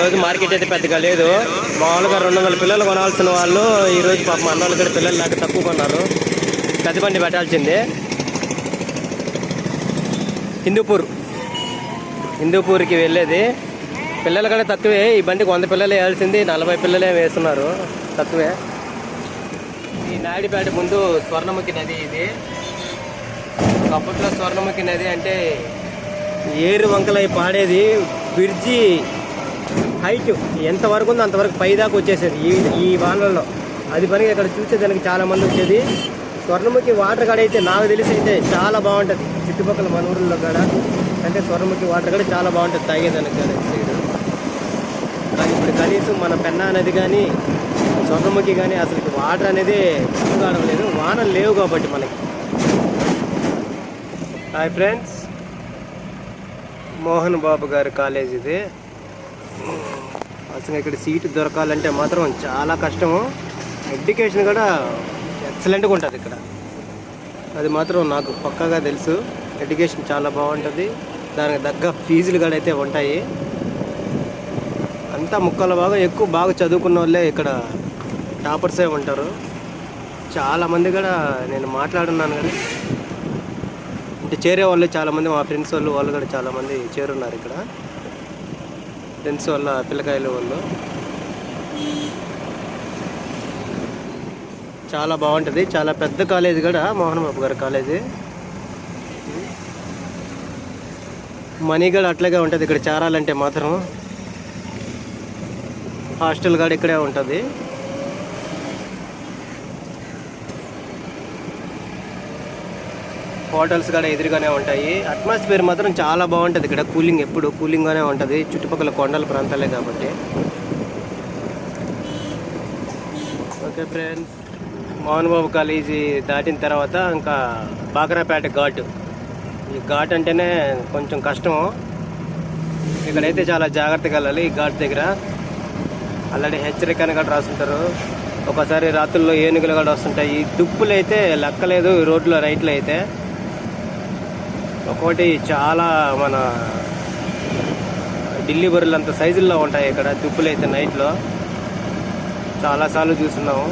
ఈరోజు మార్కెట్ అయితే పెద్దగా లేదు. మామూలుగా 200 పిల్లలు కొనాల్సిన వాళ్ళు ఈరోజు పాపం అన్నోళ్ళు కూడా పిల్లలు లేక తక్కువ కొన్నారు. పెద్ద బండి పెట్టాల్సిందే. హిందూపూర్కి వెళ్ళేది. పిల్లలు కూడా తక్కువే. ఈ బండికి 100 పిల్లలే వేయాల్సింది, 40 పిల్లలే వేస్తున్నారు, తక్కువే. ఈ నాయుడుపేట ముందు స్వర్ణముఖి నది. ఇది అప్పట్లో స్వర్ణముఖి నది అంటే ఏరు వంకలై పాడేది. బ్రిడ్జి హైట్ ఎంతవరకు ఉందో అంతవరకు పైదాకా వచ్చేసేది ఈ వానల్లో. అది పని ఇక్కడ చూసేదానికి చాలామంది వచ్చేది. స్వర్ణముఖి వాటర్ కాడ అయితే నాకు తెలిసి అయితే చాలా బాగుంటుంది. చుట్టుపక్కల మన ఊళ్ళో కాడ అంటే స్వర్ణముఖి వాటర్ కూడా చాలా బాగుంటుంది తాగేదానికి కాడ సైడ్. కానీ ఇప్పుడు కనీసం మన పెన్నా నది కానీ స్వర్ణముఖి కానీ అసలు వాటర్ అనేది కావడం లేదు. వానలు లేవు కాబట్టి మనకి. హాయ్ ఫ్రెండ్స్, మోహన్ బాబు గారి కాలేజ్ ఇది. అసలు ఇక్కడ సీటు దొరకాలంటే మాత్రం చాలా కష్టము. ఎడ్యుకేషన్ కూడా ఎక్సలెంట్గా ఉంటుంది ఇక్కడ. అది మాత్రం నాకు పక్కాగా తెలుసు. ఎడ్యుకేషన్ చాలా బాగుంటుంది. దానికి తగ్గ ఫీజులు కూడా అయితే ఉంటాయి. అంతా ముక్కల బాగా చదువుకున్న వాళ్ళే ఇక్కడ టాపర్సే ఉంటారు. చాలామంది కూడా నేను మాట్లాడున్నాను కానీ అంటే చేరే వాళ్ళు చాలామంది, మా ఫ్రెండ్స్ వాళ్ళు కూడా చాలామంది చేరున్నారు ఇక్కడ. ఫ్రెండ్స్ వాళ్ళ పిల్లకాయలు వాళ్ళు. చాలా బాగుంటుంది. చాలా పెద్ద కాలేజీ కూడా మోహన్ బాబు గారి కాలేజీ. మనీ కూడా అట్లాగే ఉంటుంది ఇక్కడ చేరాలంటే మాత్రం. హాస్టల్ కూడా ఇక్కడే ఉంటుంది. హోటల్స్ కూడా ఎదురుగానే ఉంటాయి. అట్మాస్ఫియర్ మాత్రం చాలా బాగుంటుంది ఇక్కడ. కూలింగ్ ఎప్పుడు కూలింగ్గానే ఉంటుంది. చుట్టుపక్కల కొండల ప్రాంతాలే కాబట్టి. Okay friends, Mohan Babu college దాటిన తర్వాత ఇంకా బాకరాపేట ఘాటు. ఈ ఘాట్ అంటేనే కొంచెం కష్టం. ఇక్కడైతే చాలా జాగ్రత్తగా వెళ్ళాలి. ఈ ఘాట్ దగ్గర ఆల్రెడీ హెచ్చరికని కూడా రాస్తుంటారు. ఒకసారి రాత్రుల్లో ఏనుగులు కూడా వస్తుంటాయి. దుప్పులు అయితే లెక్కలేదు ఈ రోడ్లో. రైట్లో అయితే ఒక్కోటి చాలా మన ఢిల్లీ బర్రెలు అంత సైజుల్లో ఉంటాయి ఇక్కడ దుప్పులు అయితే. నైట్లో చాలాసార్లు చూస్తున్నాము.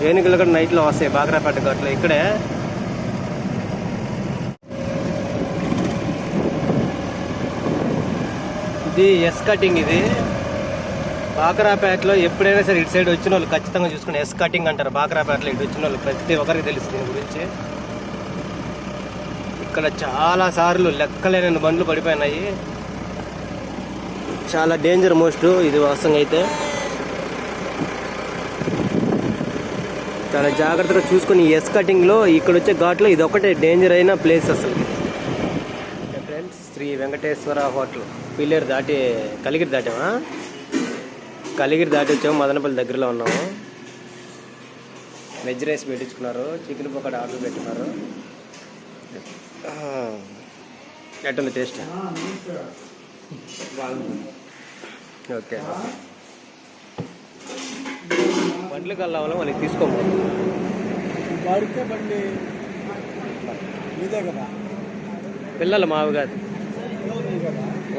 ఏనుగులు కూడా నైట్లో వస్తాయి బాకరాపేట ఘాట్లో. ఇక్కడే ఇది ఎస్ కటింగ్. ఇది బాకరాపేటలో ఎప్పుడైనా సరే ఇటు సైడ్ వచ్చిన వాళ్ళు ఖచ్చితంగా చూసుకుని ఎస్ కటింగ్ అంటారు. బాకరాపేటలో ఇటు వచ్చిన వాళ్ళు ప్రతి ఒక్కరికి తెలుసు దీని గురించి. ఇక్కడ చాలా సార్లు లెక్కలేని బండ్లు పడిపోయినాయి. చాలా డేంజర్ మోస్ట్ ఇది వాస్తవంగా అయితే. చాలా జాగ్రత్తగా చూసుకుని ఎస్ కటింగ్లో ఇక్కడ వచ్చే ఘాట్లో ఇది ఒకటే డేంజర్ అయిన ప్లేస్ అసలు. Friends, Sri Venkateswara hotel. పిల్లేరు దాటి కలిగిరి దాటామా? కలిగిరి దాటి వచ్చాము. మదనపల్లి దగ్గరలో ఉన్నాము. వెజ్ రైస్ పెట్టించుకున్నారు. చికెన్ పకోడా ఆర్డర్ పెట్టుకున్నారు. ఎట్టుంది టేస్ట్? ఓకే. బండ్లు కల్లావాలో వాళ్ళకి తీసుకోమోదు. పిల్లలు మావి కాదు,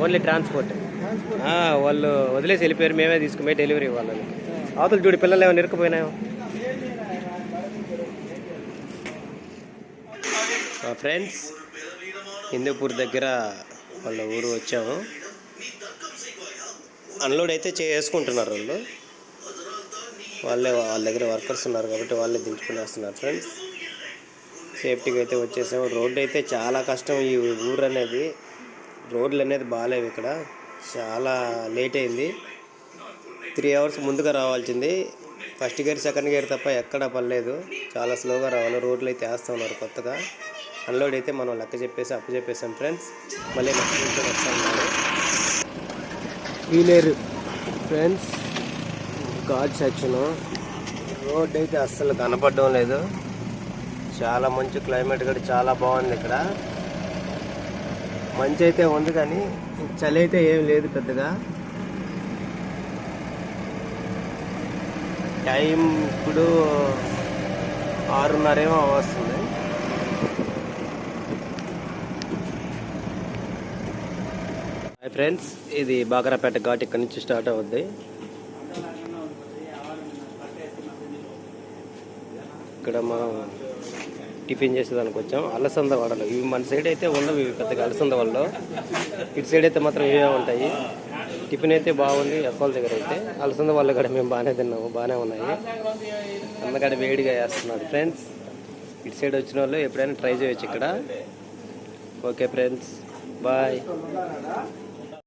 ఓన్లీ ట్రాన్స్పోర్ట్. వాళ్ళు వదిలేసి వెళ్ళిపోయారు. మేమే తీసుకుపోయి డెలివరీ ఇవ్వాలి. అవతలు చూడు పిల్లలు ఏమైనా ఇరుక్కుపోయినాయో. మా ఫ్రెండ్స్ హిందూపూర్ దగ్గర వాళ్ళ ఊరు వచ్చాము. అన్లోడ్ అయితే చేసుకుంటున్నారు వాళ్ళే. వాళ్ళ దగ్గర వర్కర్స్ ఉన్నారు కాబట్టి వాళ్ళే దించుకునేస్తున్నారు. ఫ్రెండ్స్, సేఫ్టీగా అయితే వచ్చేసాము. రోడ్డు అయితే చాలా కష్టం. ఈ ఊరు అనేది రోడ్లు అనేది బాగాలేవు ఇక్కడ. చాలా లేట్ అయింది. 3 hours ముందుగా రావాల్సింది. ఫస్ట్ గేర్ సెకండ్ గేర్ తప్ప ఎక్కడా పర్లేదు. చాలా స్లోగా రావాలి. రోడ్లు అయితే వేస్తూ ఉన్నారు కొత్తగా. అన్లోడ్ అయితే మనం లెక్క చెప్పేసి అప్పచెప్పేసాం ఫ్రెండ్స్. మళ్ళీ నెక్స్ట్ వస్తాను. వీలేరు ఫ్రెండ్స్ ఘాట్ సెక్షను. రోడ్ అయితే అస్సలు కనపడడం లేదు. చాలా మంచి క్లైమేట్ కూడా చాలా బాగుంది ఇక్కడ. మంచి అయితే ఉంది కానీ చలి అయితే ఏం లేదు పెద్దగా. టైం ఇప్పుడు 6:30 ఏమో వస్తుంది. హాయ్ ఫ్రెండ్స్, ఇది బాగరాపేట ఘాట్ ఇక్కడ నుంచి స్టార్ట్ అవుద్ది. ఇక్కడ మనం టిఫిన్ చేసేదానికి వచ్చాం. అలసంద వడలు ఇవి మన సైడ్ అయితే ఉండవు, ఇవి పెద్దగా అలసంద వడలు. ఇటు సైడ్ అయితే మాత్రం ఇవే ఉంటాయి. టిఫిన్ అయితే బాగుంది. ఎఫ్ఆల్ దగ్గర అయితే అలసంద వాళ్ళు కూడా మేము బాగానే తిన్నాము, బాగానే ఉన్నాయి. అన్నగాడ వేడిగా వేస్తున్నారు ఫ్రెండ్స్. ఇటు సైడ్ వచ్చిన వాళ్ళు ఎప్పుడైనా ట్రై చేయొచ్చు ఇక్కడ. Okay friends, bye.